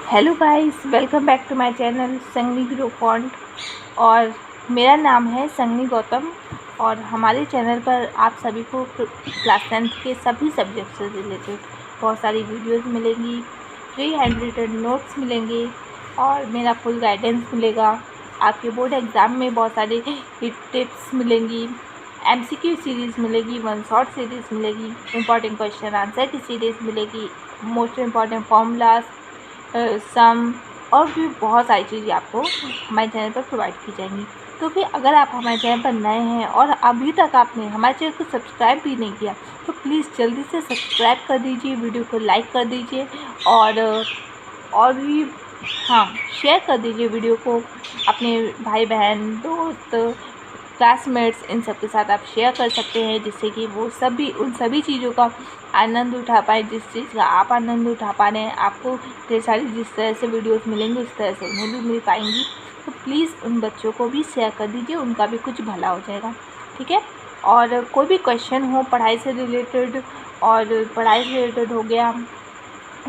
Hello guys, welcome back to my channel संगनी grow font. और मेरा नाम है संगनी गौतम। और हमारे चैनल पर आप सभी को क्लास 10th के सभी सब्जेक्ट से रिलेटेड बहुत सारी वीडियोस मिलेंगी, फ्री हैंड रिटन नोट्स मिलेंगे और मेरा फुल गाइडेंस मिलेगा। आपके बोर्ड एग्ज़ाम में बहुत सारी टिप्स मिलेंगी, MCQ सीरीज़ मिलेगी, वन शॉट सीरीज़ मिलेगी, इंपॉर्टेंट क्वेश्चन आंसर की सीरीज़ मिलेगी, मोस्ट इम्पॉर्टेंट फॉर्मूलाज, सम और भी बहुत सारी चीज़ें आपको हमारे चैनल पर प्रोवाइड की जाएंगी। तो फिर अगर आप हमारे चैनल पर नए हैं और अभी तक आपने हमारे चैनल को सब्सक्राइब भी नहीं किया तो प्लीज़ जल्दी से सब्सक्राइब कर दीजिए, वीडियो को लाइक कर दीजिए और भी शेयर कर दीजिए वीडियो को अपने भाई बहन दोस्त क्लासमेट्स इन सब के साथ आप शेयर कर सकते हैं, जिससे कि वो सभी उन सभी चीज़ों का आनंद उठा पाए जिस चीज़ का आप आनंद उठा पा रहे हैं। आपको ढेर सारी जिस तरह से वीडियोस मिलेंगी उस तरह से उन्हें भी मिल पाएंगी। तो प्लीज़ उन बच्चों को भी शेयर कर दीजिए, उनका भी कुछ भला हो जाएगा, ठीक है। और कोई भी क्वेश्चन हो पढ़ाई से रिलेटेड हो गया,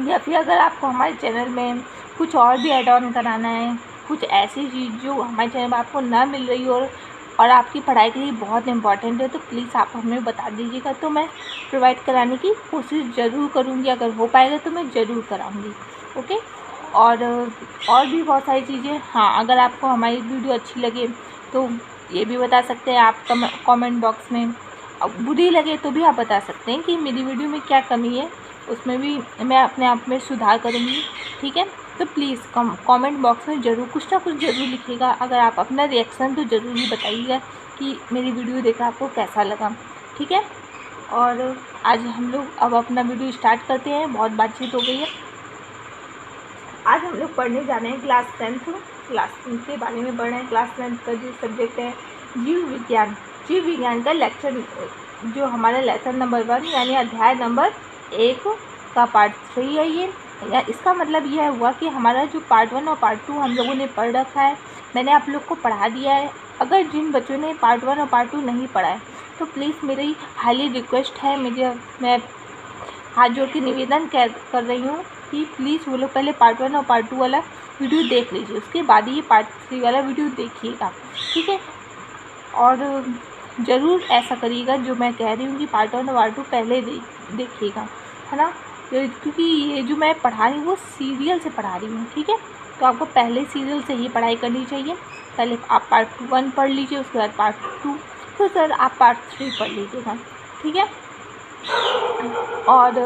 या फिर अगर आपको हमारे चैनल में कुछ और भी ऐड ऑन कराना है, कुछ ऐसी चीज़ जो हमारे चैनल में आपको ना मिल रही हो और आपकी पढ़ाई के लिए बहुत इम्पॉर्टेंट है, तो प्लीज़ आप हमें बता दीजिएगा, तो मैं प्रोवाइड कराने की कोशिश ज़रूर करूँगी। अगर हो पाएगा तो मैं ज़रूर कराऊँगी, ओके। और भी बहुत सारी चीज़ें। अगर आपको हमारी वीडियो अच्छी लगे तो ये भी बता सकते हैं आप कमेंट बॉक्स में। अब बुरी लगे तो भी आप बता सकते हैं कि मेरी वीडियो में क्या कमी है, उसमें भी मैं अपने आप में सुधार करूँगी, ठीक है। तो प्लीज़ कमेंट बॉक्स में ज़रूर कुछ ना कुछ ज़रूर लिखिएगा। अगर आप अपना रिएक्शन तो ज़रूर ही बताइएगा कि मेरी वीडियो देखा आपको कैसा लगा, ठीक है। और आज हम लोग अब अपना वीडियो स्टार्ट करते हैं, बहुत बातचीत हो गई है। आज हम लोग पढ़ने जा रहे हैं क्लास 10th के बारे में पढ़ रहे हैं। क्लास 10th का जो सब्जेक्ट है जीव विज्ञान का लेक्चर, जो हमारा लेसन नंबर 1 यानी अध्याय नंबर 1 का पार्ट 3 है ये। इसका मतलब यह हुआ कि हमारा जो पार्ट 1 और पार्ट 2 हम लोगों ने पढ़ रखा है, मैंने आप लोग को पढ़ा दिया है। अगर जिन बच्चों ने पार्ट 1 और पार्ट 2 नहीं पढ़ा है तो प्लीज़ मेरी हाईली रिक्वेस्ट है, मैं हाथ जोड़ के निवेदन कर रही हूँ कि प्लीज़ वो लोग पहले पार्ट 1 और पार्ट 2 वाला वीडियो देख लीजिए, उसके बाद ही पार्ट 3 वाला वीडियो देखिएगा, ठीक है। और ज़रूर ऐसा करिएगा जो मैं कह रही हूँ कि पार्ट 1 और पार्ट 2 पहले देखिएगा, है ना। क्योंकि ये जो मैं पढ़ा रही हूँ वो सीरियल से पढ़ा रही हूँ, ठीक है। तो आपको पहले सीरियल से ही पढ़ाई करनी चाहिए। पहले आप पार्ट 1 पढ़ लीजिए, उसके बाद पार्ट 2, तो सर आप पार्ट 3 पढ़ लीजिएगा, ठीक है। और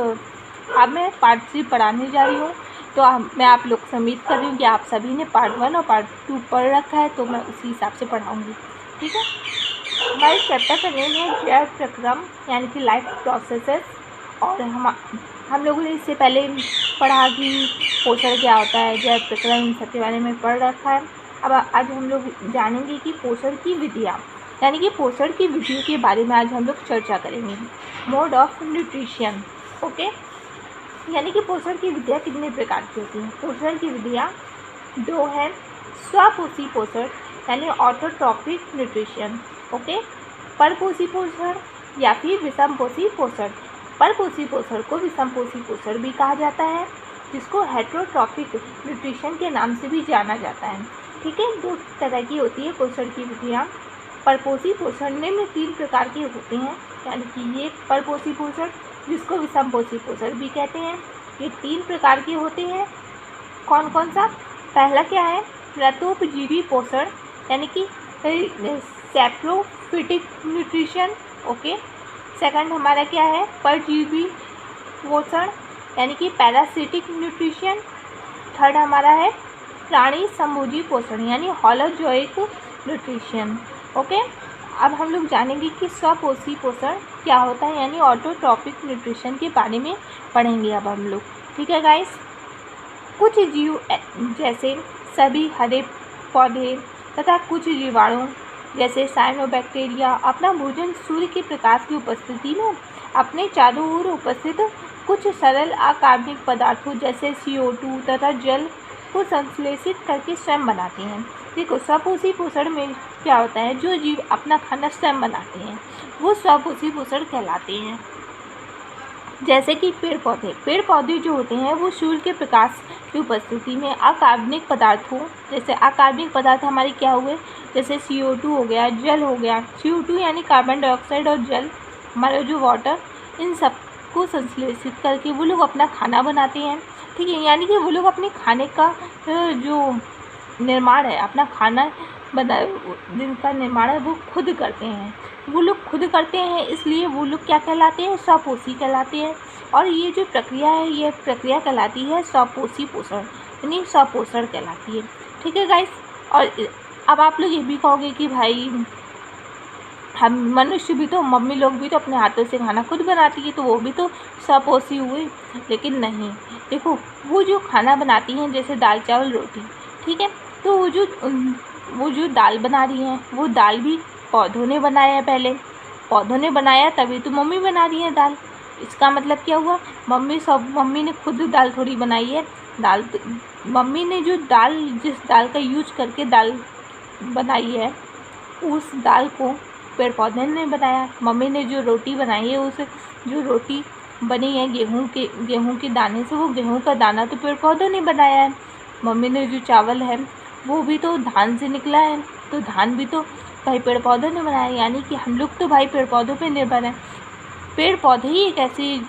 अब मैं पार्ट 3 पढ़ाने जा रही हूँ, तो मैं आप लोग से उम्मीद कर रही हूँ कि आप सभी ने पार्ट 1 और पार्ट 2 पढ़ रखा है, तो मैं उसी हिसाब से पढ़ाऊँगी, ठीक है। हमारे चैप्टर का नेम है जैव प्रक्रम यानी कि लाइफ प्रोसेसेस। और हम लोगों ने इससे पहले पढ़ा कि पोषण क्या होता है, जैव प्रक्रम, इन सब के बारे में पढ़ रखा है। अब आज हम लोग जानेंगे कि पोषण की विधियाँ, यानी कि पोषण की विधियों के बारे में आज हम लोग चर्चा करेंगे। Mode of nutrition, okay. यानी कि पोषण की विधियाँ कितने प्रकार की होती हैं। पोषण की विधियाँ 2 हैं। स्वपोषी पोषण यानी ऑटोट्रॉपिक न्यूट्रिशन, ओके। परपोषी पोषण या फिर विषमपोषी पोषण। परपोषी पोषण को विषमपोषी पोषण भी कहा जाता है, जिसको हेटेरोट्रॉपिक न्यूट्रिशन के नाम से भी जाना जाता है, ठीक है। 2 तरह की होती है पोषण की विधियाँ। परपोषी पोषण में 3 प्रकार के होते हैं, यानी कि ये परपोषी पोषण जिसको विषमपोषी पोषण भी कहते हैं, ये 3 प्रकार के होते हैं। कौन कौन सा? पहला क्या है? प्रतोपजीवी पोषण यानी कि सैप्रोफिटिक न्यूट्रिशन, ओके। सेकंड हमारा क्या है? परजीवी पोषण यानी कि पैरासिटिक न्यूट्रिशन। थर्ड हमारा है प्राणी समभोजी पोषण यानी होलोजोइक न्यूट्रिशन, ओके। अब हम लोग जानेंगे कि स्वपोषी पोषण क्या होता है, यानी ऑटोट्रॉपिक न्यूट्रिशन के बारे में पढ़ेंगे अब हम लोग, ठीक है गाइस। कुछ जीव जैसे सभी हरे पौधे तथा कुछ जीवाणु जैसे साइनोबैक्टीरिया अपना भोजन सूर्य के प्रकाश की उपस्थिति में अपने चारों ओर उपस्थित कुछ सरल अकार्बनिक पदार्थों जैसे CO2 तथा जल को संश्लेषित करके स्वयं बनाते हैं। देखो, स्वपोषी पोषण में क्या होता है, जो जीव अपना खाना स्वयं बनाते हैं वो स्वपोषी पोषण कहलाते हैं। जैसे कि पेड़ पौधे जो होते हैं वो सूर्य के प्रकाश की उपस्थिति में अकार्बनिक पदार्थों, जैसे अकार्बनिक पदार्थ हमारे क्या हुए, जैसे CO2 हो गया, जल हो गया, CO2 यानी कार्बन डाइऑक्साइड, और जल हमारा जो वाटर, इन सब को संश्लेषित करके वो लोग अपना खाना बनाते हैं। ठीक है, यानी कि वो लोग अपने खाने का जो निर्माण है, अपना खाना जिनका निर्माण है वो खुद करते हैं। वो लोग खुद करते हैं, इसलिए वो लोग क्या कहलाते हैं, स्वपोषी कहलाते हैं। और ये जो प्रक्रिया है, ये प्रक्रिया कहलाती है स्वपोषी पोषण, यानी स्वपोषण कहलाती है। ठीक है गाइस, और अब आप लोग ये भी कहोगे कि भाई हम मनुष्य भी तो, मम्मी लोग भी तो अपने हाथों से खाना खुद बनाती है, तो वो भी तो स्वपोषी हुए। लेकिन नहीं, देखो वो जो खाना बनाती हैं, जैसे दाल चावल रोटी, ठीक है, तो वो जो दाल बना रही हैं, वो दाल भी पौधों ने बनाया है। पहले पौधों ने बनाया, तभी तो मम्मी बना रही है दाल। इसका मतलब क्या हुआ, मम्मी ने खुद दाल थोड़ी बनाई है। मम्मी ने जिस दाल का यूज करके दाल बनाई है, उस दाल को पेड़ पौधे ने बनाया। मम्मी ने जो रोटी बनाई है, उस जो रोटी बनी है गेहूं के दाने से, वो गेहूं का दाना तो पेड़ पौधों ने बनाया है। मम्मी ने जो चावल है वो भी तो धान से निकला है, तो धान भी तो भाई पेड़ पौधों ने बनाया। यानी कि हम लोग तो भाई पेड़ पौधों पे निर्भर हैं। पेड़ पौधे ही एक ऐसे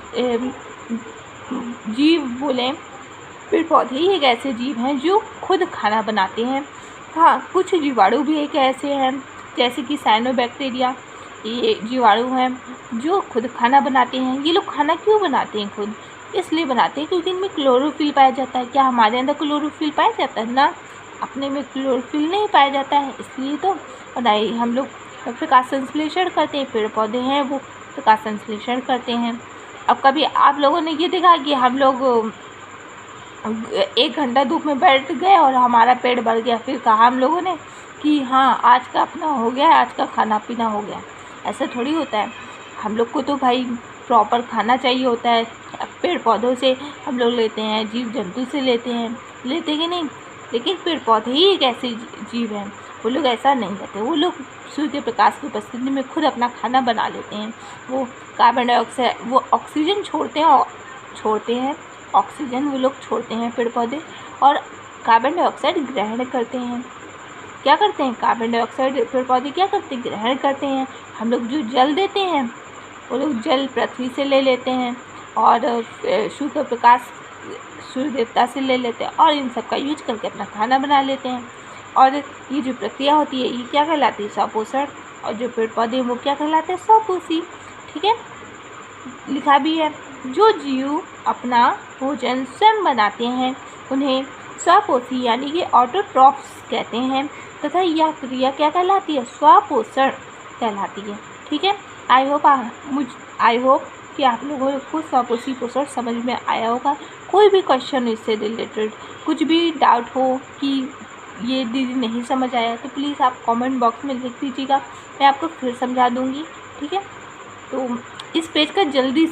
पेड़ पौधे ही एक ऐसे जीव हैं जो खुद खाना बनाते हैं। हाँ, कुछ जीवाणु भी एक ऐसे हैं, जैसे कि साइनोबैक्टीरिया, ये जीवाणु हैं जो खुद खाना बनाते हैं। ये लोग खाना क्यों बनाते हैं खुद? इसलिए बनाते हैं क्योंकि इनमें क्लोरोफिल पाया जाता है। क्या हमारे अंदर क्लोरोफिल पाया जाता है? ना, अपने में क्लोरोफिल नहीं पाया जाता है, इसलिए तो बनाई। हम लोग प्रकाश संश्लेषण करते हैं, पेड़ पौधे हैं वो प्रकाश संश्लेषण करते हैं। अब कभी आप लोगों ने ये देखा कि हम लोग 1 घंटा धूप में बैठ गए और हमारा पेट भर गया, फिर कहा हम लोगों ने कि हाँ आज का अपना हो गया, आज का खाना पीना हो गया? ऐसा थोड़ी होता है। हम लोग को तो भाई प्रॉपर खाना चाहिए होता है। पेड़ पौधों से हम लोग लेते हैं, जीव जंतु से लेते कि नहीं? लेकिन पेड़ पौधे ही एक ऐसे जीव हैं, वो लोग ऐसा नहीं करते। वो लोग सूर्य के प्रकाश की उपस्थिति में खुद अपना खाना बना लेते हैं। वो कार्बन डाइऑक्साइड, वो ऑक्सीजन छोड़ते हैं, ऑक्सीजन वो लोग छोड़ते हैं पेड़ पौधे, और कार्बन डाइऑक्साइड ग्रहण करते हैं। क्या करते हैं? कार्बन डाइऑक्साइड पेड़ पौधे क्या करते हैं? ग्रहण करते हैं। हम लोग जो जल देते हैं, वो लोग जल पृथ्वी से ले लेते हैं, और सूर्य प्रकाश सूर्य देवता से ले लेते हैं, और इन सब का यूज करके अपना खाना बना लेते हैं। और ये जो प्रक्रिया होती है, ये क्या कहलाती है? स्वपोषण। और जो पेड़ पौधे हैं वो क्या कहलाते हैं? स्वपोषी। ठीक है, लिखा भी है, जो जीव अपना भोजन स्वयं बनाते हैं उन्हें स्वपोषी यानी कि ऑटोट्रॉफ्स कहते हैं, तथा यह क्रिया क्या कहलाती है? स्वपोषण कहलाती है। ठीक है, आई होप कि आप लोगों को स्वपोषी पोषण समझ में आया होगा। कोई भी क्वेश्चन इससे रिलेटेड, कुछ भी डाउट हो कि ये दीदी नहीं समझ आया, तो प्लीज़ आप कमेंट बॉक्स में लिख दीजिएगा, मैं आपको फिर समझा दूँगी। ठीक है, तो इस पेज का जल्दी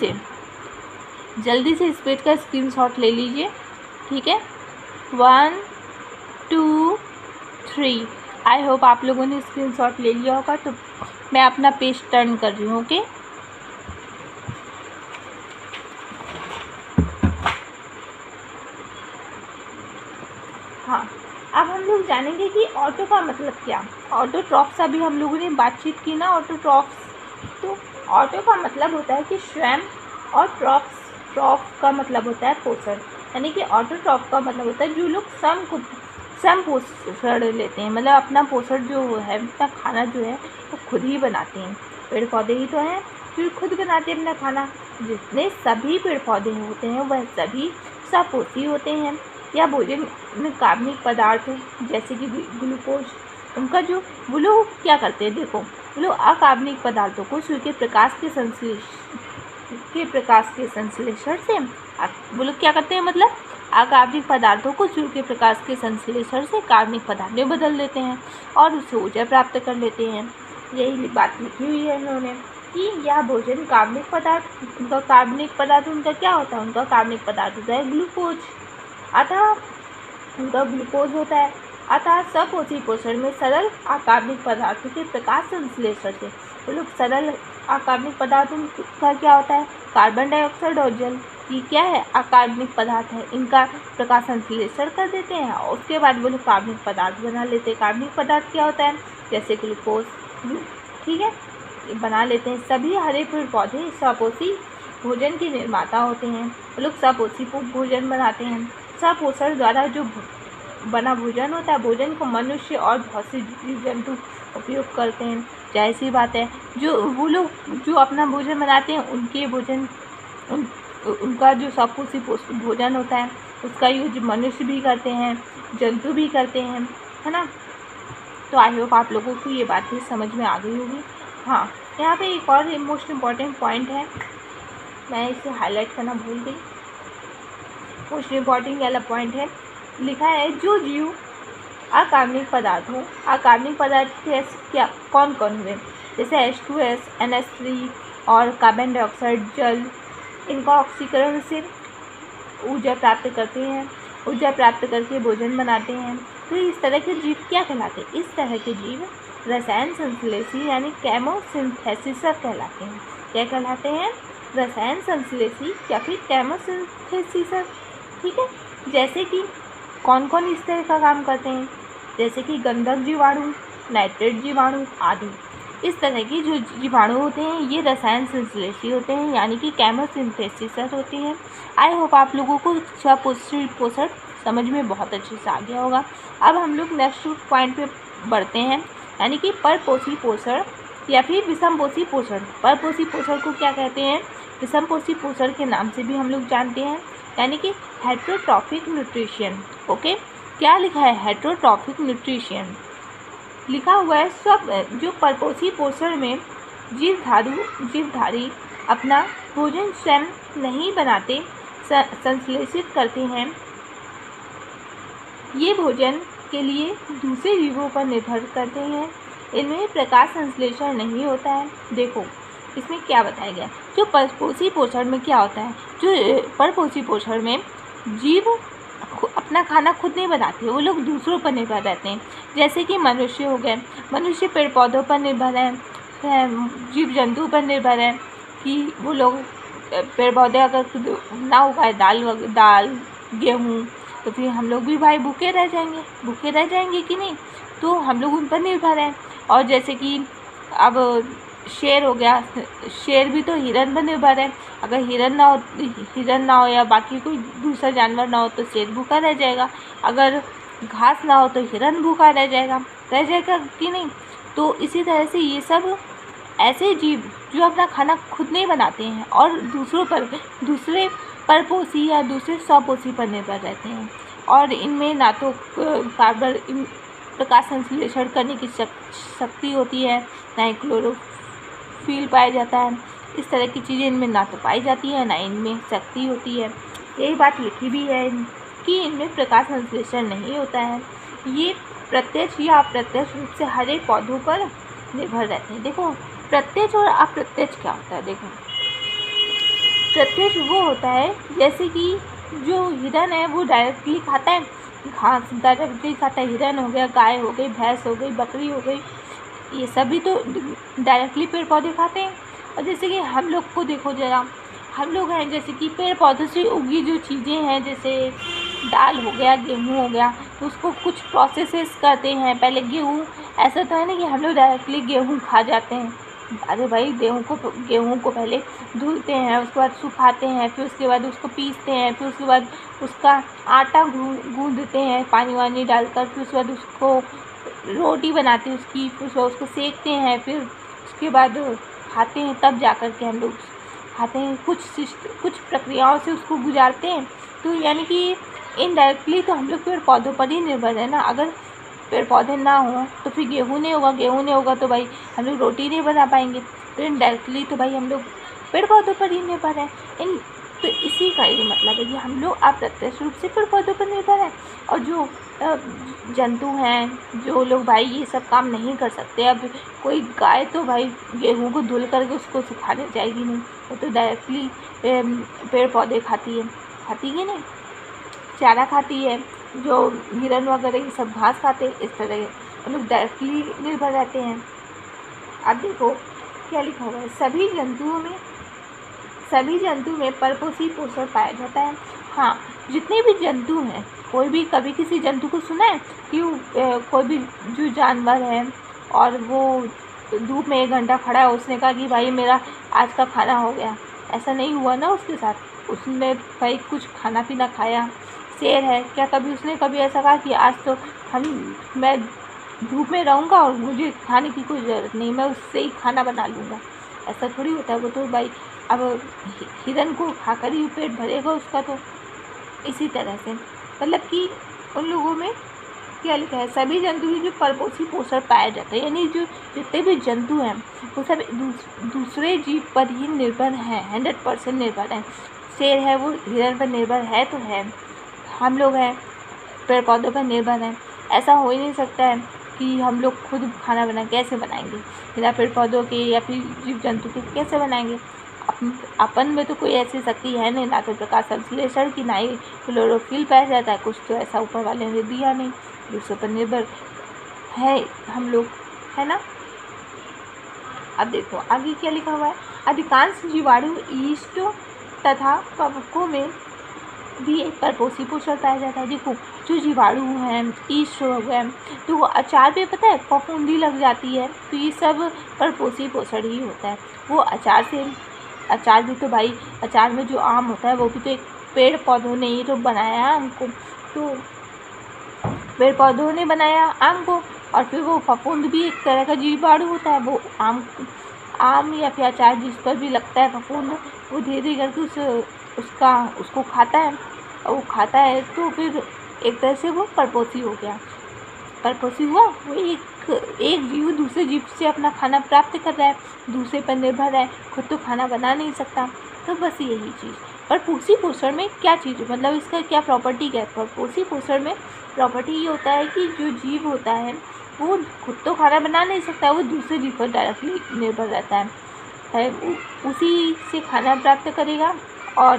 से इस पेज का स्क्रीनशॉट ले लीजिए। ठीक है, 1 2 3। आई होप आप लोगों ने स्क्रीनशॉट ले लिया होगा। तो मैं अपना पेज टर्न कर रही हूँ। ओके, हाँ, अब हम लोग जानेंगे कि ऑटो का मतलब क्या। ऑटोट्रॉफ्स अभी हम लोगों ने बातचीत की ना, ऑटोट्रॉफ्स। तो ऑटो का मतलब होता है कि स्वयं, और ट्रॉफ का मतलब होता है पोषण। यानी कि ऑटोट्रॉफ का मतलब होता है जो लोग स्वयं पोषण लेते हैं, मतलब अपना पोषण जो है, अपना खाना जो है वो खुद ही बनाते हैं। पेड़ पौधे ही तो हैं जो खुद बनाते हैं अपना खाना। जितने सभी पेड़ पौधे होते हैं वह सभी स्वपोषी होते हैं। या भोजन में कार्बनिक पदार्थ जैसे कि ग्लूकोज, उनका जो वो लोग क्या करते हैं, देखो वो लोग अकार्बनिक पदार्थों को सूर्य के प्रकाश के संश्लेषण से वो लोग क्या करते हैं, मतलब अकार्बनिक पदार्थों को सूर्य के प्रकाश के संश्लेषण से कार्बनिक पदार्थ में बदल देते हैं और उससे ऊर्जा प्राप्त कर लेते हैं। यही बात लिखी हुई है इन्होंने कि यह भोजन कार्बनिक पदार्थ उनका क्या होता है, उनका कार्बनिक पदार्थ होता है ग्लूकोज, अतः उनका ग्लूकोज होता है। अतः स्वपोषी पोषण में सरल अकार्बनिक पदार्थों के प्रकाश संश्लेषण से वो लोग सरल अकार्बनिक पदार्थों का क्या होता है, कार्बन डाइऑक्साइड और जल, ये क्या है, अकार्बनिक पदार्थ है। इनका प्रकाश संश्लेषण कर देते हैं और उसके बाद वो लोग कार्बनिक पदार्थ बना लेते हैं। कार्बनिक पदार्थ क्या होता है, जैसे ग्लूकोज, ठीक है, ये बना लेते हैं। सभी हरे पेड़ पौधे स्वपोषी भोजन के निर्माता होते हैं। वो लोग स्वपोषी भोजन बनाते हैं। स्वपोषण द्वारा जो बना भोजन होता है, भोजन को मनुष्य और बहुत से जीव जंतु उपयोग करते हैं। जाहिर सी बात है, जो वो लोग जो अपना भोजन बनाते हैं, उनके भोजन उनका जो स्वपोषी भोजन होता है, उसका यूज मनुष्य भी करते हैं, जंतु भी करते हैं, है ना। तो आई होप आप लोगों को ये बातें समझ में आ गई होगी। हाँ, यहाँ पे एक और मोस्ट इम्पॉर्टेंट पॉइंट है, मैं इसे हाईलाइट करना भूल गई। मोस्ट इम्पॉर्टेंट वाला पॉइंट है, लिखा है जो जीव अकार्बनिक पदार्थ हो। अकार्बनिक पदार्थ क्या कौन कौन हुए, जैसे H2S, NH3 और कार्बन डाइऑक्साइड, जल, इनका ऑक्सीकरण से ऊर्जा प्राप्त करते हैं। ऊर्जा प्राप्त करके भोजन बनाते हैं। तो इस तरह के जीव क्या कहलाते हैं, इस तरह के जीव रसायन संश्लेषी यानी केमोसिंथेसिस कहलाते हैं। क्या कहलाते हैं, रसायन संश्लेषी या फिर केमोसिंथेसिस, ठीक है। जैसे कि कौन कौन इस तरह का काम करते हैं, जैसे कि गंधक जीवाणु, नाइट्रेट जीवाणु आदि। इस तरह की जो जीवाणु होते हैं ये रसायन संश्लेषी होते हैं, यानी कि केमोसिंथेसिस होती है। आई होप आप लोगों को स्वपोषी पोषण समझ में बहुत अच्छे से आ गया होगा। अब हम लोग नेक्स्ट पॉइंट पे बढ़ते हैं, यानी कि परपोषी पोषण या फिर विषमपोषी पोषण। परपोषी पोषण को क्या कहते हैं, विषमपोषी पोषण के नाम से भी हम लोग जानते हैं, यानी कि हेट्रोट्रॉफिक न्यूट्रिशन। ओके, क्या लिखा है, हेट्रोट्रॉफिक न्यूट्रिशन लिखा हुआ है। सब जो परपोषी पोषण में जीवधारी अपना भोजन स्वयं नहीं बनाते, संश्लेषित करते हैं। ये भोजन के लिए दूसरे जीवों पर निर्भर करते हैं। इनमें प्रकाश संश्लेषण नहीं होता है। देखो इसमें क्या बताया गया, जो परपोषी पोषण में क्या होता है, जो परपोषी पोषण में जीव अपना खाना खुद नहीं बनाते, वो लोग दूसरों पर निर्भर रहते हैं। जैसे कि मनुष्य हो गए, मनुष्य पेड़ पौधों पर निर्भर है, जीव जंतु पर निर्भर है कि वो लोग पेड़ पौधे अगर ना उगाए दाल गेहूँ, तो फिर हम लोग भी भाई भूखे रह जाएंगे कि नहीं, तो हम लोग उन पर निर्भर हैं। और जैसे कि अब शेर हो गया, शेर भी तो हिरन पर निर्भर है। अगर हिरन ना हो या बाकी कोई दूसरा जानवर ना हो तो शेर भूखा रह जाएगा। अगर घास ना हो तो हिरन भूखा रह जाएगा कि नहीं। तो इसी तरह से ये सब ऐसे जीव जो अपना खाना खुद नहीं बनाते हैं और दूसरे परपोषी या दूसरे स्वपोषी पर निर्भर रहते हैं, और इनमें ना तो कार्बन प्रकाश संश्लेषण करने की शक्ति होती है, ना ही क्लोरोफिल पाया जाता है। इस तरह की चीज़ें इनमें ना तो पाई जाती है, ना इनमें शक्ति होती है। यही बात लिखी भी है कि इनमें प्रकाश संश्लेषण नहीं होता है। ये प्रत्यक्ष या अप्रत्यक्ष रूप से हरे पौधों पर निर्भर रहते हैं। देखो प्रत्यक्ष और अप्रत्यक्ष क्या होता है, देखो प्रत्यक्ष वो होता है जैसे कि जो हिरन है वो डायरेक्टली खाता है, घास डायरेक्टली खाता है। हिरन हो गया, गाय हो गई, भैंस हो गई, बकरी हो गई, ये सभी तो डायरेक्टली पेड़ पौधे खाते हैं। और जैसे कि हम लोग को देखो जरा, हम लोग हैं जैसे कि पेड़ पौधों से उगी जो चीज़ें हैं, जैसे दाल हो गया, गेहूँ हो गया, तो उसको कुछ प्रोसेसेस करते हैं। पहले गेहूँ, ऐसा तो है ना कि हम लोग डायरेक्टली गेहूँ खा जाते हैं। अरे भाई गेहूँ को पहले धुलते हैं, उसके बाद सुखाते हैं, फिर उसके बाद उसको पीसते हैं, फिर उसके बाद उसका आटा गूँधते हैं पानी वानी डालकर, फिर उसके बाद उसको रोटी बनाते हैं उसकी, फिर उसको सेकते हैं, फिर उसके बाद खाते हैं, तब जा कर के हम लोग खाते हैं। कुछ प्रक्रियाओं से उसको गुजारते हैं। तो यानी कि इनडायरेक्टली तो हम लोग पेड़ पौधों पर ही निर्भर है ना। अगर पेड़ पौधे ना हो तो फिर गेहूँ नहीं होगा तो भाई हम लोग रोटी नहीं बना पाएंगे। तो इनडायरेक्टली तो भाई हम लोग पेड़ पौधों पर ही निर्भर है। तो इसी का ये मतलब है कि हम लोग अप्रत्यक्ष रूप से पेड़ पौधों पर निर्भर हैं। और जो जंतु हैं, जो लोग भाई ये सब काम नहीं कर सकते, अब कोई गाय तो भाई गेहूँ को धुल करके उसको सुखाने जाएगी नहीं, वो तो डायरेक्टली पेड़ पौधे खाती कि नहीं, चारा खाती है। जो हिरन वगैरह ये सब घास खाते हैं, इस तरह हम लोग डायरेक्टली निर्भर रहते हैं। अब देखो क्या लिखा हुआ है, सभी जंतुओं में सभी जंतु में परपोषी पोषण पाया जाता है। हाँ, जितने भी जंतु हैं, कोई भी कभी किसी जंतु को सुना है कि कोई भी जो जानवर है और वो धूप में 1 घंटा खड़ा है, उसने कहा कि भाई मेरा आज का खाना हो गया? ऐसा नहीं हुआ ना उसके साथ। उसने भाई कुछ खाना पीना खाया। शेर है, क्या कभी उसने कभी ऐसा कहा कि आज तो मैं धूप में रहूँगा और मुझे खाने की कोई ज़रूरत नहीं, मैं उससे ही खाना बना लूँगा? ऐसा थोड़ी होता है। वो तो भाई अब हिरन को खाकर ही पेट भरेगा उसका। तो इसी तरह से मतलब कि उन लोगों में क्या लिखा है, सभी जंतु ही जो परपोषी पोषण पाया जाता है, यानी जो जितने भी जंतु हैं वो सब दूसरे जीव पर ही निर्भर हैं, 100% निर्भर हैं। शेर है वो हिरन पर निर्भर है तो है, हम लोग हैं पेड़ पौधों पर निर्भर हैं। ऐसा हो ही नहीं सकता है कि हम लोग खुद खाना कैसे बनाएंगे बिना पेड़ पौधों के या फिर जीव जंतु के कैसे बनाएंगे? अपन में तो कोई ऐसी शक्ति है नहीं, ना तो प्रकाश संश्लेषण की, ना ही क्लोरोफिल पाया जाता है। कुछ तो ऐसा ऊपर वाले ने दिया नहीं, दूसरे पर निर्भर है हम लोग, है ना। अब देखो आगे क्या लिखा हुआ है, अधिकांश जीवाणु ईस्ट तथा कवकों में भी एक परपोषी पोषण पाया जाता है। देखो जो जीवाणु हैं, ईस्ट हो गए, तो वो अचार पे पता है फफूंदी लग जाती है, तो ये सब परपोषी पोषण ही होता है। वो अचार से, अचार भी तो भाई, अचार में जो आम होता है वो भी तो एक पेड़ पौधों ने ही तो बनाया आम को। तो पेड़ पौधों ने बनाया आम को, और फिर वो फफूंद भी एक तरह का जीवाणु होता है। वो आम या फिर अचार जिस पर भी लगता है फफूंद, वो धीरे धीरे करके उसको खाता है, और वो खाता है तो फिर एक तरह से वो परपोषी हो गया। परपोषी हुआ, वो एक जीव दूसरे जीव से अपना खाना प्राप्त कर रहा है, दूसरे पर निर्भर है, खुद तो खाना बना नहीं सकता। तो बस यही चीज़। परपोषी पोषण में क्या चीज़, मतलब इसका क्या प्रॉपर्टी क्या है? परपोषी पोषण में प्रॉपर्टी ये होता है कि जो जीव होता है वो खुद तो खाना बना नहीं सकता, वो दूसरे जीव पर डायरेक्टली निर्भर रहता है, उसी से खाना प्राप्त करेगा और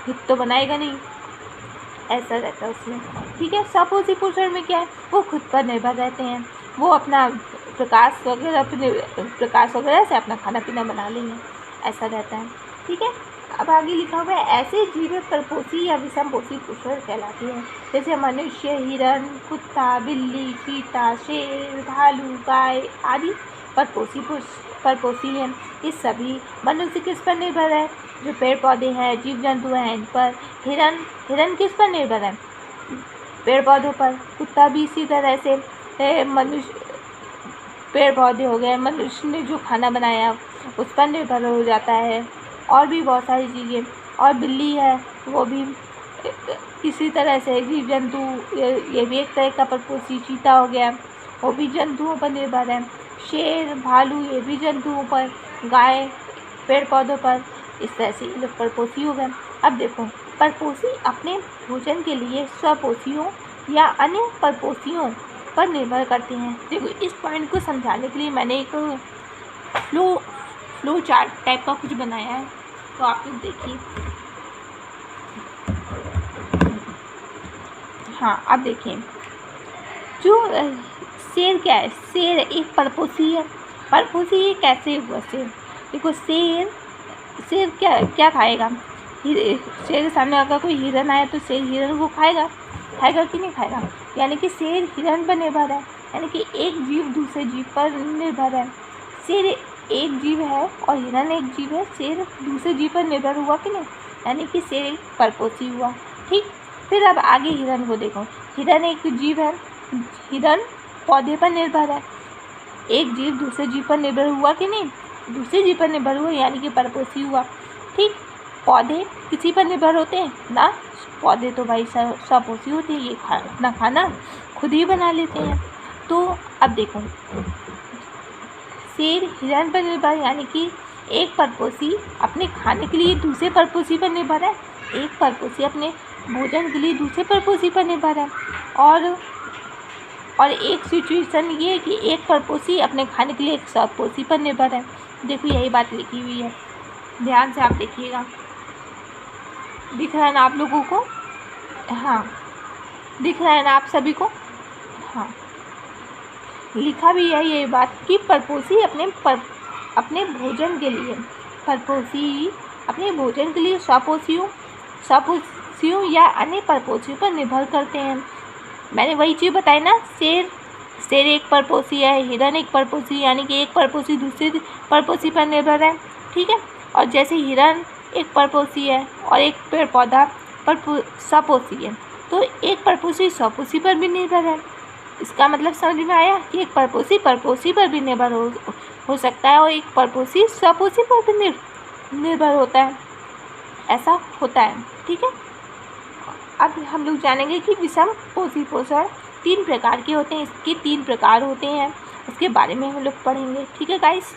खुद तो बनाएगा नहीं, ऐसा रहता है उसमें। ठीक है। सपोषी पोषण में क्या है, वो खुद पर निर्भर रहते हैं, वो अपना प्रकाश वगैरह से अपना खाना पीना बना लेंगे, ऐसा रहता है। ठीक है। अब आगे लिखा हुआ है, ऐसे जीव परपोषी या विषमपोषी पोषण कहलाते हैं, जैसे मनुष्य, हिरण, कुत्ता, बिल्ली, चीता, शेर, भालू, गाय आदि परपोषी हैं। ये सभी मनुष्य किस पर निर्भर है? जो पेड़ पौधे हैं, जीव जंतु हैं, इन पर। हिरण किस पर निर्भर है? पेड़ पौधों पर। कुत्ता भी इसी तरह से मनुष्य, पेड़ पौधे हो गए, मनुष्य ने जो खाना बनाया उस पर निर्भर हो जाता है, और भी बहुत सारी चीज़ें। और बिल्ली है, वो भी इसी तरह से जीव जंतु, ये भी एक तरह का परपोषी। चीता हो गया, वो भी जंतुओं पर निर्भर है। शेर, भालू, ये भी जंतुओं पर। गाय पेड़ पौधों पर। इस तरह से ये लोग परपोषी हो गए। अब देखो, परपोषी अपने भोजन के लिए स्वपोषियों या अन्य परपोषियों पर निर्भर करते हैं। देखो इस पॉइंट को समझाने के लिए मैंने एक फ्लो चार्ट टाइप का कुछ बनाया है, तो आप लोग देखिए। हाँ, अब देखिए, जो शेर क्या है? शेर एक परपोषी है। परपोषी कैसे हुआ शेर? देखो शेर क्या खाएगा? शेर के सामने अगर कोई हिरन आए तो शेर हिरन को खाएगा कि नहीं खाएगा? यानी कि शेर हिरन पर निर्भर है, यानी कि एक जीव दूसरे जीव पर निर्भर है। शेर एक जीव है और हिरन एक जीव है, शेर दूसरे जीव पर निर्भर हुआ कि नहीं? यानी कि शेर एक परपोषी हुआ। ठीक। फिर अब आगे हिरन को देखो, हिरन एक जीव है, हिरन पौधे पर निर्भर है, एक जीव दूसरे जीव पर निर्भर हुआ कि नहीं? दूसरे जीव पर निर्भर हुआ, यानी कि परपोषी हुआ। ठीक। पौधे किसी पर निर्भर होते हैं ना, पौधे तो भाई स्वपोषी होते हैं, ये अपना खाना खुद ही बना लेते हैं। तो अब देखो, शेर हिरन पर निर्भर, यानी कि एक परपोषी अपने खाने के लिए दूसरे परपोषी पर निर्भर है, एक परपोषी अपने भोजन के लिए दूसरे परपोषी पर निर्भर है। और एक सिचुएशन ये है कि एक परपोषी अपने खाने के लिए एक स्वपोषी पर निर्भर है। देखो यही बात लिखी हुई है, ध्यान से आप देखिएगा। दिख रहा है ना आप लोगों को? हाँ, दिख रहा है ना आप सभी को? हाँ, लिखा भी है ये बात कि परपोषी अपने भोजन के लिए, परपोषी अपने भोजन के लिए स्वपोषियों या अन्य परपोषियों पर निर्भर करते हैं। मैंने वही चीज़ बताई ना, शेर एक परपोषी है, हिरन एक परपोषी, यानी कि एक परपोषी दूसरे परपोषी पर निर्भर है, ठीक है। और जैसे हिरन एक परपोषी है और एक पेड़ पौधा स्वपोषी है, तो एक परपोषी स्वपोषी पर भी निर्भर है। इसका मतलब समझ में आया कि एक परपोषी पर भी निर्भर हो सकता है और एक परपोषी स्वपोषी पर भी निर्भर होता है, ऐसा होता है, ठीक है। अब हम लोग जानेंगे कि विषम पोषी पोषण 3 प्रकार के होते हैं, इसके 3 प्रकार होते हैं, इसके बारे में हम लोग पढ़ेंगे, ठीक है गाइस।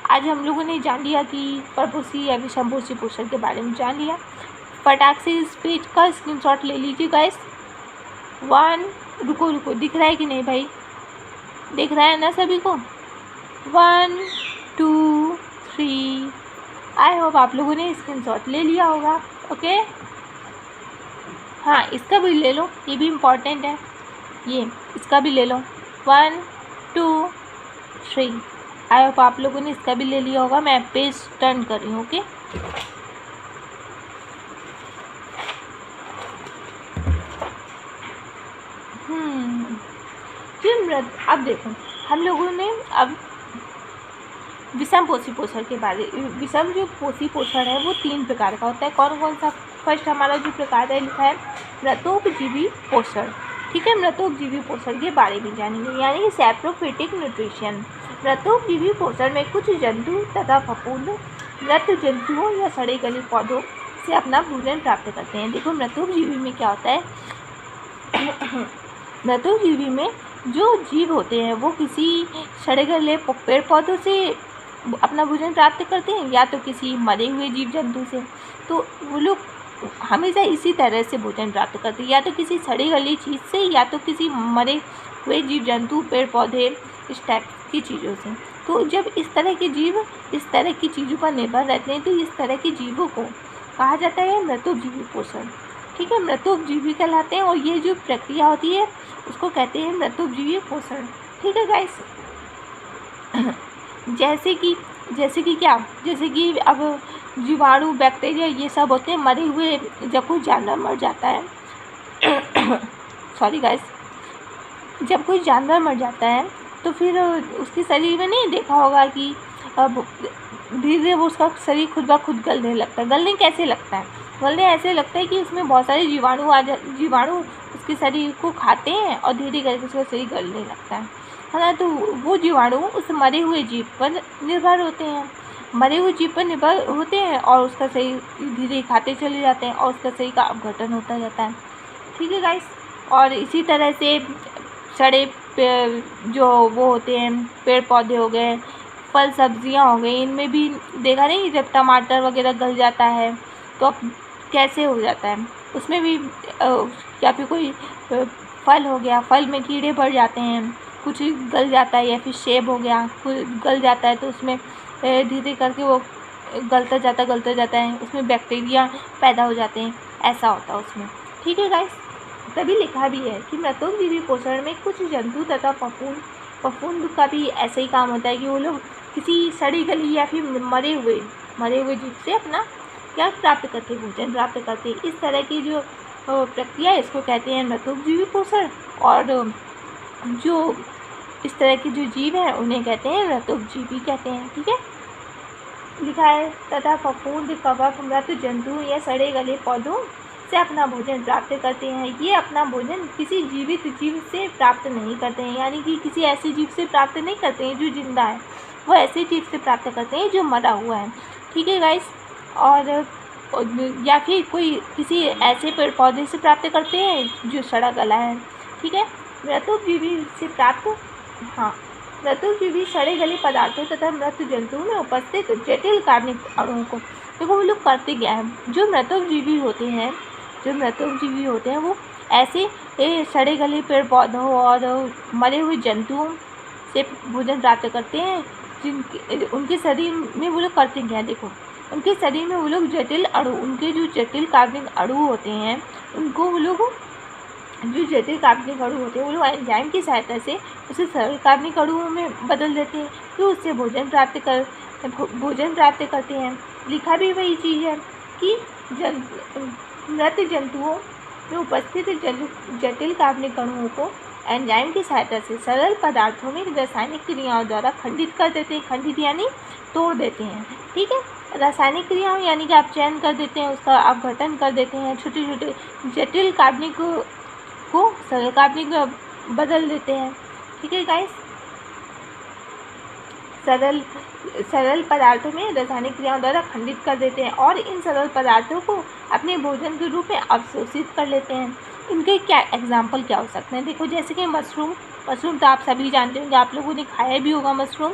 आज हम लोगों ने जान लिया कि परपोषी या विषम पोषी पोषण के बारे में जान लिया। फटाक से इस पेज का स्क्रीनशॉट ले लीजिए गाइस। 1 रुको दिख रहा है कि नहीं भाई, दिख रहा है ना सभी को? 1 2 3। आई होप आप लोगों ने स्क्रीनशॉट ले लिया होगा, ओके। हाँ, इसका भी ले लो, ये भी इम्पॉर्टेंट है, ये इसका भी ले लो। 1 2 3। आई होप आप लोगों ने इसका भी ले लिया होगा। मैं पेज टर्न कर रही हूँ, ओके। अब देखो, हम लोगों ने अब विषम पोषी पोषण के बारे, विषम जो पोषी पोषण है वो 3 प्रकार का होता है। कौन कौन सा? फर्स्ट हमारा जो प्रकार है लिखा है मृतोपजीवी पोषण, ठीक है। मृतोपजीवी पोषण के बारे में जानेंगे, यानी कि सैप्रोफिटिक न्यूट्रिशन। मृतोपजीवी पोषण में कुछ जंतु तथा फफूंद मृत जंतुओं या सड़े गले पौधों से अपना भोजन प्राप्त करते हैं। देखो मृतोपजीवी में क्या होता है, मृतोपजीवी में जो जीव होते हैं वो किसी सड़े गले पेड़ पौधों से अपना भोजन प्राप्त करते हैं या तो किसी मरे हुए जीव जंतु से। तो वो लोग हमेशा इसी तरह से भोजन प्राप्त करते हैं, या तो किसी सड़ी गली चीज़ से या तो किसी मरे हुए जीव जंतु पेड़ पौधे इस टाइप की चीज़ों से। तो जब इस तरह के जीव इस तरह की चीज़ों पर निर्भर रहते हैं तो इस तरह के जीवों को कहा जाता है मृतोपजीवी पोषण, ठीक है। मृतोपजीवी कहलाते हैं और ये जो प्रक्रिया होती है उसको कहते हैं मृतोपजीवी पोषण, ठीक है गाइस। जैसे कि अब जीवाणु बैक्टीरिया ये सब होते हैं मरे हुए, जब कोई जानवर मर जाता है सॉरी गाइस, जब कोई जानवर मर जाता है तो फिर उसके शरीर में नहीं देखा होगा कि अब धीरे धीरे वो उसका शरीर खुद ब खुद गलने लगता है। गलने कैसे लगता है? गलने ऐसे लगता है कि उसमें बहुत सारे जीवाणु उसके शरीर को खाते हैं और धीरे करके उसका शरीर गलने लगता है ना। तो वो जीवाणु उस मरे हुए जीव पर निर्भर होते हैं और उसका शरीर धीरे खाते चले जाते हैं और उसका शरीर का अपघटन होता जाता है, ठीक है गाइस। और इसी तरह से सड़े जो वो होते हैं पेड़ पौधे हो गए, फल सब्जियां हो गई, इनमें भी देखा नहीं, जब टमाटर वगैरह गल जाता है तो अब कैसे हो जाता है, उसमें भी या फिर कोई फल हो गया, फल में कीड़े पड़ जाते हैं, कुछ गल जाता है, या फिर सेब हो गया कुछ गल जाता है तो उसमें धीरे करके वो गलता जाता है, उसमें बैक्टीरिया पैदा हो जाते हैं, ऐसा होता है उसमें, ठीक है गाइस। तभी लिखा भी है कि मृतोपजीवी पोषण में कुछ जंतु तथा फफूंद का भी ऐसे ही काम होता है कि वो लोग किसी सड़ी गली या फिर मरे हुए जीव से अपना क्या प्राप्त करते हैं, भोजन प्राप्त करते हैं। इस तरह की जो प्रक्रिया है इसको कहते हैं मृतोपजीवी पोषण, और जो इस तरह के जो जीव हैं उन्हें कहते हैं मृतोपजीवी कहते हैं, ठीक है। लिखा है तथा फफूंद कवक मृत जंतु या सड़े गले पौधों से अपना भोजन प्राप्त करते हैं। ये अपना भोजन किसी जीवित जीव से प्राप्त नहीं करते हैं, यानी कि किसी ऐसे जीव से प्राप्त नहीं करते हैं जो जिंदा है, वो ऐसे जीव से प्राप्त करते हैं जो मरा हुआ है, ठीक है गाइस। और या फिर कोई किसी ऐसे पेड़ पौधे से प्राप्त करते हैं जो सड़ा गला है, ठीक है। मृतोपजीवी से प्राप्त मृतोपजीवी सड़े गले पदार्थों तथा मृत जंतुओं में उपस्थित जटिल कार्बनिक अणुओं को देखो वो लोग करते क्या है। जो मृतोपजीवी होते हैं वो ऐसे सड़े गले पेड़ पौधों और मरे हुए जंतुओं से भोजन प्राप्त करते हैं, उनके शरीर में वो लोग करते क्या है, देखो उनके शरीर में वो लोग जटिल अणु, उनके जो जटिल कार्बनिक अणु होते हैं उनको वो लोग एंजाइम की सहायता से उसे सरल कार्बनिक अणुओं में बदल देते हैं, फिर उससे भोजन प्राप्त करते हैं। लिखा भी वही चीज़ है कि मृत जंतुओं में उपस्थित जटिल कार्बनिक अणुओं को एंजाइम की सहायता से सरल पदार्थों में रासायनिक क्रियाओं द्वारा खंडित कर देते हैं। खंडित यानी तोड़ देते हैं, ठीक है। रासायनिक क्रियाओं यानी कि आप चयन कर देते हैं, उसका अपघटन कर देते हैं, छोटे छोटे जटिल कार्बनिक को सरल कार्बनिक बदल देते हैं, ठीक है गाइस। सरल पदार्थों में रासायनिक क्रियाओं द्वारा खंडित कर देते हैं और इन सरल पदार्थों को अपने भोजन के रूप में अवशोषित कर लेते हैं। इनके क्या एग्जाम्पल क्या हो सकते हैं? देखो, जैसे कि मशरूम तो आप सभी जानते होंगे, आप लोगों ने खाया भी होगा मशरूम।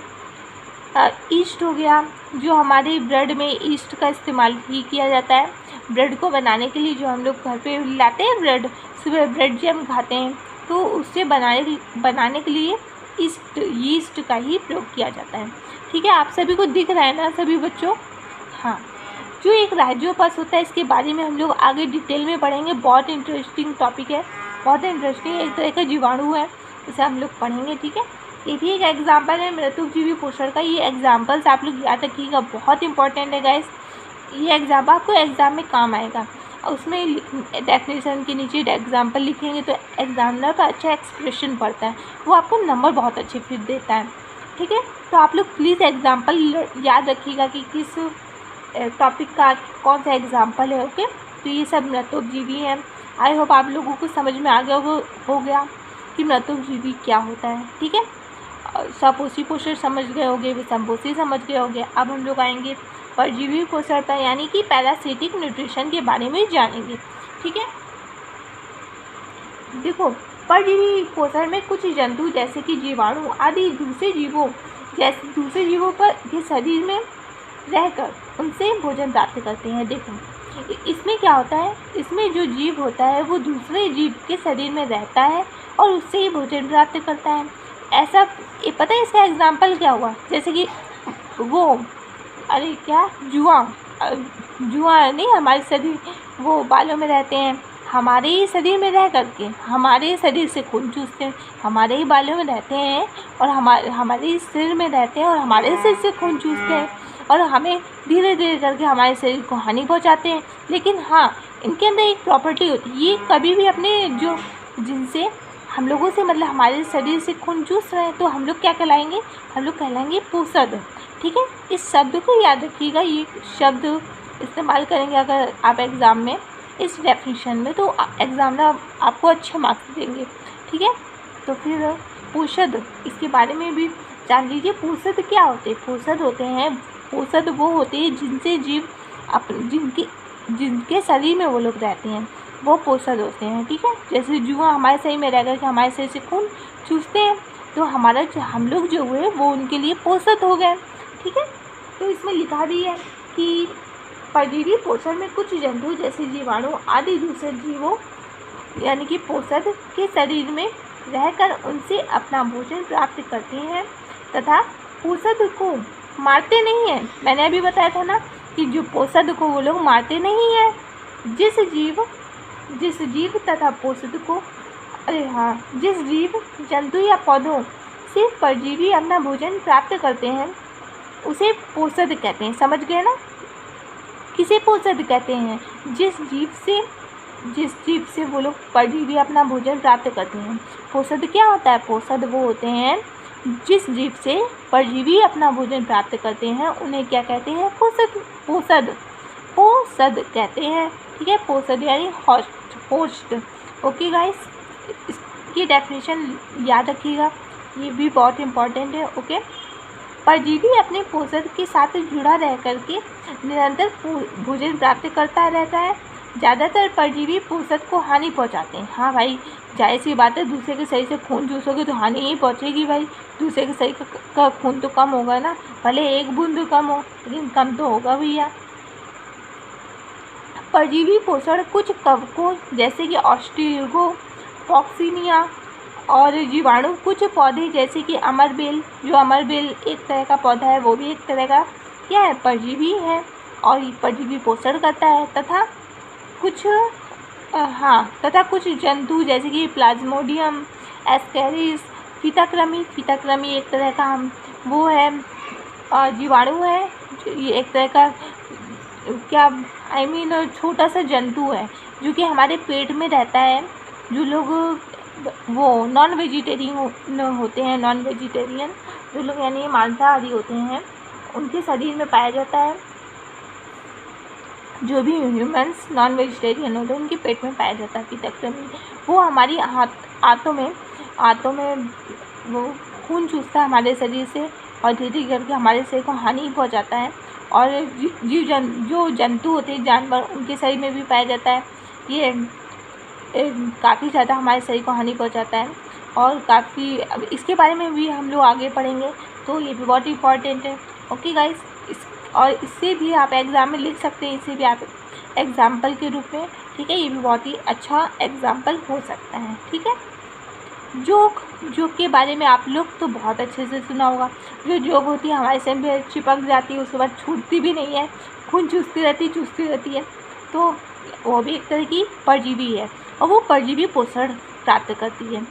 ईस्ट हो गया, जो हमारे ब्रेड में ईस्ट का इस्तेमाल ही किया जाता है ब्रेड को बनाने के लिए। जो हम लोग घर पे लाते हैं ब्रेड, सुबह ब्रेड जैम खाते हैं, तो उससे बनाने के लिए यीस्ट का ही प्रयोग किया जाता है, ठीक है। आप सभी को दिख रहा है ना सभी बच्चों? हाँ, जो एक राइजोपस होता है, इसके बारे में हम लोग आगे डिटेल में पढ़ेंगे। बहुत इंटरेस्टिंग टॉपिक है, बहुत इंटरेस्टिंग, एक तरह का जीवाणु है, इसे हम लोग पढ़ेंगे, ठीक है। ये भी एक एग्जाम्पल है मृतुकजीवी पोषण का। ये एग्जाम्पल्स आप लोग याद रखिएगा, बहुत इंपॉर्टेंट है गाइस। ये एग्जाम्पल आपको एग्ज़ाम में काम आएगा। उसमें डेफिनेशन के नीचे एग्जाम्पल लिखेंगे तो एग्जामिनर का अच्छा एक्सप्रेशन पड़ता है, वो आपको नंबर बहुत अच्छे फिर देता है, ठीक है। तो आप लोग प्लीज़ एग्जाम्पल याद रखिएगा कि किस टॉपिक का कौन सा एग्जाम्पल है, ओके। तो ये सब मृतोपजीवी हैं। आई होप आप लोगों को समझ में आ गया हो गया कि मृतोपजीवी क्या होता है, ठीक है। सपोषी पोषण समझ गए होंगे, विषमपोषी समझ गए होंगे। अब हम लोग आएंगे परजीवी पोषण पर, यानी कि पैरासिटिक न्यूट्रिशन के बारे में जानेंगे, ठीक है। देखो, परजीवी पोषण में कुछ जंतु जैसे कि जीवाणु आदि दूसरे जीवों पर के शरीर में रहकर उनसे भोजन प्राप्त करते हैं। देखो, इसमें क्या होता है, इसमें जो जीव होता है वो दूसरे जीव के शरीर में रहता है और उससे ही भोजन प्राप्त करता है। ऐसा पता है इसका एग्जाम्पल क्या हुआ? जैसे कि वो जुआ नहीं, हमारे शरीर वो बालों में रहते हैं, हमारे ही शरीर में रह करके हमारे शरीर से खून चूसते हैं, हमारे ही बालों में रहते हैं और हमारे ही सिर में रहते हैं और हमारे सिर से खून चूसते हैं और हमें धीरे धीरे करके हमारे शरीर को हानि पहुंचाते हैं। लेकिन हाँ, इनके अंदर एक प्रॉपर्टी होती है, ये कभी भी अपने जिनसे हम लोगों से मतलब हमारे शरीर से खून चूस रहे हैं तो हम लोग क्या कहलाएंगे? हम लोग कहलाएंगे पोषद, ठीक है। इस शब्द को याद रखिएगा, ये शब्द इस्तेमाल करेंगे अगर आप एग्ज़ाम में इस डेफिनेशन में, तो एग्जामिनर आपको अच्छे मार्क्स देंगे, ठीक है। तो फिर पोषद, इसके बारे में भी जान लीजिए। पोषद क्या होते हैं? पोषद वो होते हैं जिनसे जीव जिनके शरीर में वो लोग रहते हैं, वो पोषद होते हैं, ठीक है। जैसे जुआ हमारे शरीर में रह करके हमारे शरीर से खून चूसते हैं, तो हम लोग जो हुए वो उनके लिए पोषद हो गए, ठीक है। तो इसमें लिखा भी है कि परजीवी पोषण में कुछ जंतु जैसे जीवाणु आदि दूसरे जीवों यानी कि पोषद के शरीर में रहकर उनसे अपना भोजन प्राप्त करते हैं तथा पोषद को मारते नहीं हैं। मैंने अभी बताया था ना कि जो पोषद को वो लोग मारते नहीं हैं। जिस जीव तथा पोषद को जिस जीव जंतु या पौधों से परजीवी अपना भोजन प्राप्त करते हैं उसे पोषद कहते हैं। समझ गए ना? किसे पोषद कहते हैं? जिस जीव से वो लोग परजीवी अपना भोजन प्राप्त करते हैं। पोषद क्या होता है? पोषद वो होते हैं जिस जीव से परजीवी अपना भोजन प्राप्त करते हैं, उन्हें क्या कहते हैं? पोषद कहते हैं, ठीक है। पोषद यानी होस्ट। ओके गाइस, इसकी डेफिनेशन याद रखिएगा, ये भी बहुत इम्पॉर्टेंट है, ओके। परजीवी अपने पोषद के साथ जुड़ा रह करके निरंतर भोजन प्राप्त करता रहता है। ज़्यादातर परजीवी पोषद को हानि पहुंचाते हैं। हाँ भाई, जाहिर सी बात है, दूसरे के शरीर से खून चूसोगे तो हानि ही पहुंचेगी भाई। दूसरे के शरीर का खून तो कम होगा ना, भले एक बूंद कम हो लेकिन कम तो होगा भैया। परजीवी पोषण कुछ कवकों जैसे कि ऑस्ट्रिगो, पॉक्सीनिया और जीवाणु, कुछ पौधे जैसे कि अमरबेल, जो अमरबेल एक तरह का पौधा है, वो भी एक तरह का क्या है? परजीवी है और परजीवी पोषण करता है। तथा कुछ जंतु जैसे कि प्लाज्मोडियम, एस्केरिस, फीताक्रमी एक तरह का वो है जीवाणु है, ये एक तरह का क्या आई मीन छोटा सा जंतु है जो कि हमारे पेट में रहता है। जो लोग वो नॉन वेजिटेरियन होते हैं, नॉन वेजिटेरियन जो लोग यानी मांसाहारी होते हैं, उनके शरीर में पाया जाता है। जो भी ह्यूमंस नॉन वेजिटेरियन होते हैं उनके पेट में पाया जाता है पित्तक्रमी। वो हमारी आंतों में वो खून चूसता है हमारे शरीर से और धीरे धीरे करके हमारे शरीर को हानि पहुंचाता है। और जो जंतु होते हैं, जानवर, उनके शरीर में भी पाया जाता है। ये काफ़ी ज़्यादा हमारे शरीर को हानि पहुंचाता है और काफ़ी, अब इसके बारे में भी हम लोग आगे पढ़ेंगे, तो ये भी बहुत इम्पॉर्टेंट है। ओके गाइस, और इससे भी आप एग्ज़ाम में लिख सकते हैं, इसे भी आप एग्ज़ाम्पल के रूप में, ठीक है। ये भी बहुत ही अच्छा एग्ज़ाम्पल हो सकता है, ठीक है। जोक के बारे में आप लोग तो बहुत अच्छे से सुना होगा। जो जोक होती है हमारे शरीर में चिपक जाती है, उसके बाद छूटती भी नहीं है, खून चूसती रहती है। तो वो भी एक तरह की परजीवी है और वो परजीवी पोषण प्राप्त करती है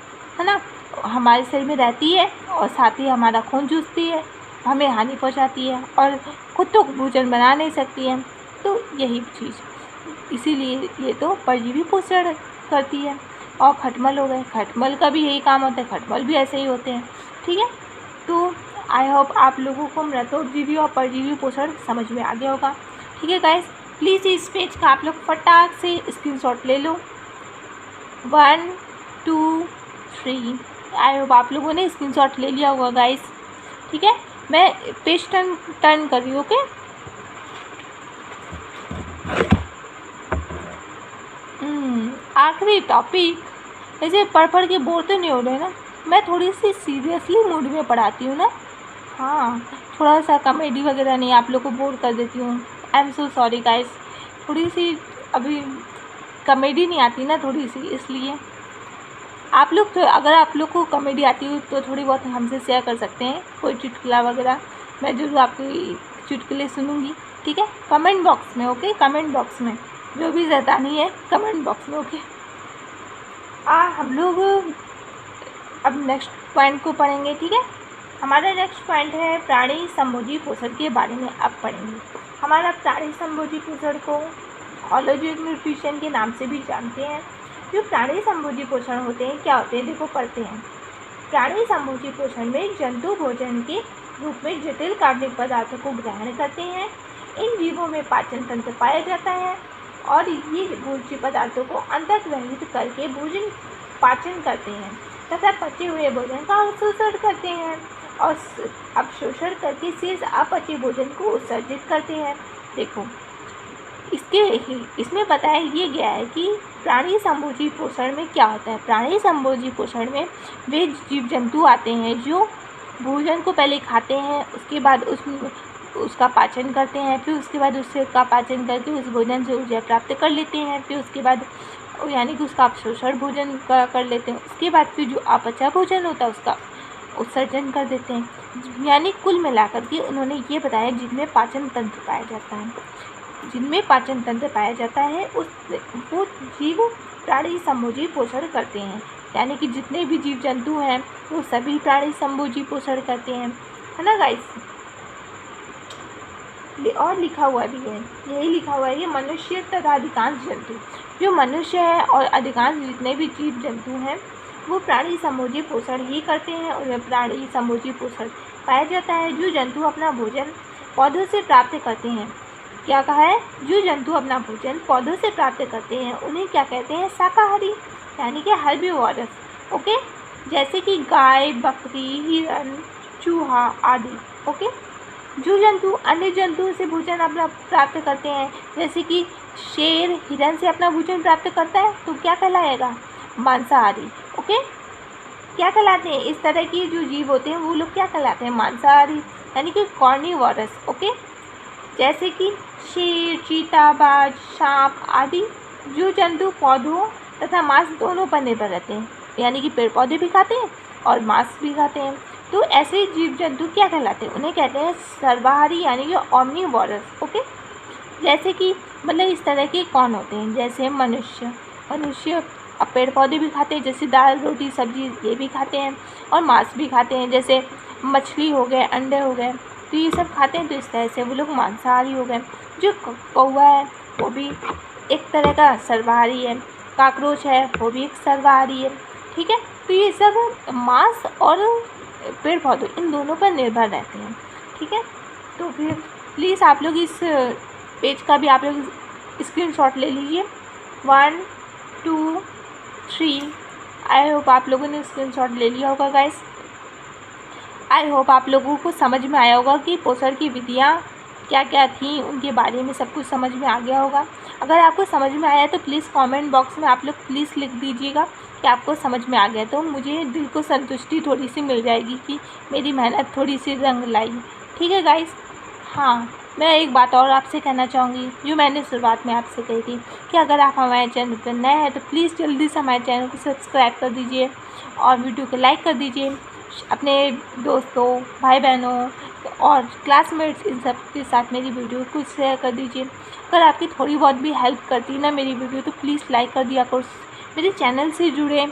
ना। हमारे शरीर में रहती है और साथ ही हमारा खून चूसती है, हमें हानि पहुंचाती है और खुद तो भोजन बना नहीं सकती है। तो यही चीज़, इसीलिए ये तो परजीवी पोषण करती है। और खटमल हो गए, खटमल का भी यही काम होता है, खटमल भी ऐसे ही होते हैं, ठीक है। तो आई होप आप लोगों को मृतोपजीवी और परजीवी पोषण समझ में आ गया होगा, ठीक है गाइस। प्लीज़ इस पेज का आप लोग फटाक से स्क्रीनशॉट ले लो। 1 2 3, आई होप आप लोगों ने स्क्रीनशॉट ले लिया होगा गाइस, ठीक है। मैं पेज टर्न कर रही हूँ, ओके। आखिरी टॉपिक, ऐसे पढ़ के बोर तो नहीं हो रहे ना। मैं थोड़ी सी सीरियसली मूड में पढ़ाती हूँ ना, हाँ, थोड़ा सा कॉमेडी वगैरह नहीं, आप लोग को बोर कर देती हूँ। I am so sorry guys, थोड़ी सी अभी कॉमेडी नहीं आती ना थोड़ी सी, इसलिए आप लोग तो, अगर आप लोग को कॉमेडी आती हो तो थोड़ी बहुत हमसे शेयर कर सकते हैं, कोई चुटकुला वगैरह, मैं जरूर आपकी चुटकुले सुनूंगी, ठीक है। कमेंट बॉक्स में, ओके, कमेंट बॉक्स में जो भी ज़्यादानी है कमेंट बॉक्स में, ओके। हम लोग अब नेक्स्ट पॉइंट को पढ़ेंगे, ठीक है। हमारा नेक्स्ट पॉइंट है प्राणी संभोजी पोषण के बारे में अब पढ़ेंगे। हमारा प्राणी संभोजी पोषण को ऑलॉजी ऑफ न्यूट्रिशन के नाम से भी जानते हैं। जो प्राणी संभोजी पोषण होते हैं, क्या होते हैं, देखो पढ़ते हैं। प्राणी संभोजी पोषण में जंतु भोजन के रूप में जटिल कार्बनिक पदार्थों को ग्रहण करते हैं। इन जीवों में पाचन तंत्र पाया जाता है और ये भोज्य पदार्थों को अंतर्ग्रहित करके भोजन पाचन करते हैं तथा पचे हुए भोजन का अवशोषण करते हैं और अवशोषण करके शेष अपचे भोजन को उत्सर्जित करते हैं। देखो, इसमें बताया ये गया है कि प्राणी संभोजी पोषण में क्या होता है। प्राणी संभोजी पोषण में वे जीव जंतु आते हैं जो भोजन को पहले खाते हैं, उसके बाद उसका पाचन करते हैं, फिर उसके बाद उसका पाचन करके उस भोजन से ऊर्जा प्राप्त कर लेते हैं, फिर उसके बाद यानी कि उसका अवशोषण भोजन कर लेते हैं, उसके बाद फिर जो अपचा भोजन होता है उसका उत्सर्जन कर देते हैं। यानी कुल मिलाकर के उन्होंने ये बताया जिनमें पाचन तंत्र पाया जाता है, वो जीव प्राणी संभोजी पोषण करते हैं। यानी कि जितने भी जीव जंतु हैं वो सभी प्राणी संभोजी पोषण करते हैं, है ना गाइस। और लिखा हुआ भी है, यही लिखा हुआ है, ये मनुष्य तथा अधिकांश जंतु, जो मनुष्य है और अधिकांश जितने भी जीव जंतु हैं वो प्राणी संभोजी पोषण ही करते हैं, उनमें प्राणी संभोजी पोषण पाया जाता है। जो जंतु अपना भोजन पौधों से प्राप्त करते हैं, क्या कहा है, जो जंतु अपना भोजन पौधों से प्राप्त करते हैं उन्हें क्या कहते हैं, शाकाहारी, यानी कि हर्बीवोरस, ओके। जैसे कि गाय, बकरी, हिरन, चूहा आदि, ओके। जो जंतु अन्य जंतुओं से भोजन अपना प्राप्त करते हैं, जैसे कि शेर हिरन से अपना भोजन प्राप्त करता है तो क्या कहलाएगा, मांसाहारी, ओके। क्या कहलाते हैं, इस तरह के जो जीव होते हैं वो लोग क्या कहलाते हैं, मांसाहारी, यानी कि कार्निवोरस, ओके। जैसे कि शेर, चीता, बाज, सांप आदि जो जंतु पौधों तथा मांस दोनों पर निर्भर रहते हैं, यानी कि पेड़ पौधे भी खाते हैं और मांस भी खाते हैं। तो ऐसे जीव जंतु क्या कहलाते हैं, उन्हें कहते हैं सर्वाहारी, यानी कि ओमनिवोरस, ओके। जैसे कि मतलब इस तरह के कौन होते हैं, जैसे मनुष्य अब पेड़ पौधे भी खाते हैं, जैसे दाल रोटी सब्जी ये भी खाते हैं और मांस भी खाते हैं, जैसे मछली हो गए, अंडे हो गए, तो ये सब खाते हैं, तो इस तरह से वो लोग मांसाहारी हो गए। जो कौवा है वो भी एक तरह का सर्वाहारी है, काकरोच है वो भी एक सर्वाहारी है, ठीक है। तो ये सब मांस और पेड़ पौधे इन दोनों पर निर्भर रहते हैं, ठीक है। तो फिर प्लीज़ आप लोग इस पेज का भी आप लोग स्क्रीनशॉट ले लीजिए। 1 2 3 आई होप आप लोगों ने स्क्रीनशॉट ले लिया होगा गाइस। आई होप आप लोगों को समझ में आया होगा कि पोषण की विधियाँ क्या क्या थी, उनके बारे में सब कुछ समझ में आ गया होगा। अगर आपको समझ में आया तो प्लीज़ कमेंट बॉक्स में आप लोग प्लीज़ लिख दीजिएगा कि आपको समझ में आ गया, तो मुझे दिल को संतुष्टि थोड़ी सी मिल जाएगी कि मेरी मेहनत थोड़ी सी रंग लाई, ठीक है गाइस। हाँ, मैं एक बात और आपसे कहना चाहूँगी, जो मैंने शुरुआत में आपसे कही थी कि अगर आप हमारे चैनल पर नए हैं तो प्लीज़ जल्दी से हमारे चैनल को सब्सक्राइब कर दीजिए और वीडियो को लाइक कर दीजिए। अपने दोस्तों, भाई बहनों और क्लासमेट्स इन सब के साथ मेरी वीडियो को शेयर कर दीजिए। अगर आपकी थोड़ी बहुत भी हेल्प करती है ना मेरी वीडियो, तो प्लीज़ लाइक कर दिया करो। मेरे चैनल से जुड़े,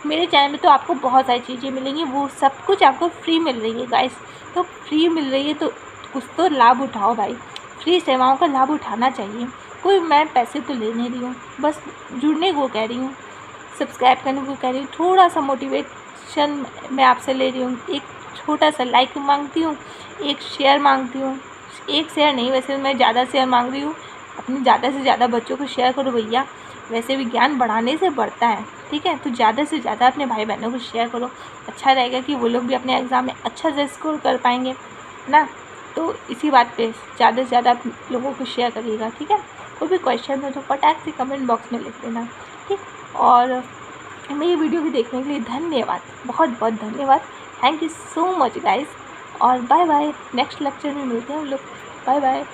मेरे चैनल में तो आपको बहुत सारी चीज़ें मिलेंगी, वो सब कुछ आपको फ्री मिल रही है गाइस। तो फ्री मिल रही है तो कुछ तो लाभ उठाओ भाई, फ्री सेवाओं का लाभ उठाना चाहिए। कोई मैं पैसे तो ले नहीं रही हूँ, बस जुड़ने को कह रही हूँ, सब्सक्राइब करने को कह रही हूँ, थोड़ा सा मोटिवेशन मैं आपसे ले रही हूँ। एक छोटा सा लाइक मांगती हूँ, एक शेयर मांगती हूँ। एक शेयर नहीं, वैसे मैं ज़्यादा शेयर मांग रही हूँ। अपने ज़्यादा से ज़्यादा बच्चों को शेयर करो भैया, वैसे भी ज्ञान बढ़ाने से बढ़ता है, ठीक है। तो ज़्यादा से ज़्यादा अपने भाई बहनों को शेयर करो, अच्छा रहेगा कि वो लोग भी अपने एग्ज़ाम में अच्छा से स्कोर कर पाएंगे ना। तो इसी बात पे ज़्यादा से ज़्यादा लोगों को शेयर करिएगा, ठीक है। कोई भी क्वेश्चन हो तो फटाक से कमेंट बॉक्स में लिख देना, ठीक। और मेरी वीडियो को देखने के लिए धन्यवाद, बहुत बहुत धन्यवाद। Thank you so much guys, और बाय बाय। नेक्स्ट लेक्चर में मिलते हैं हम लोग। Bye bye.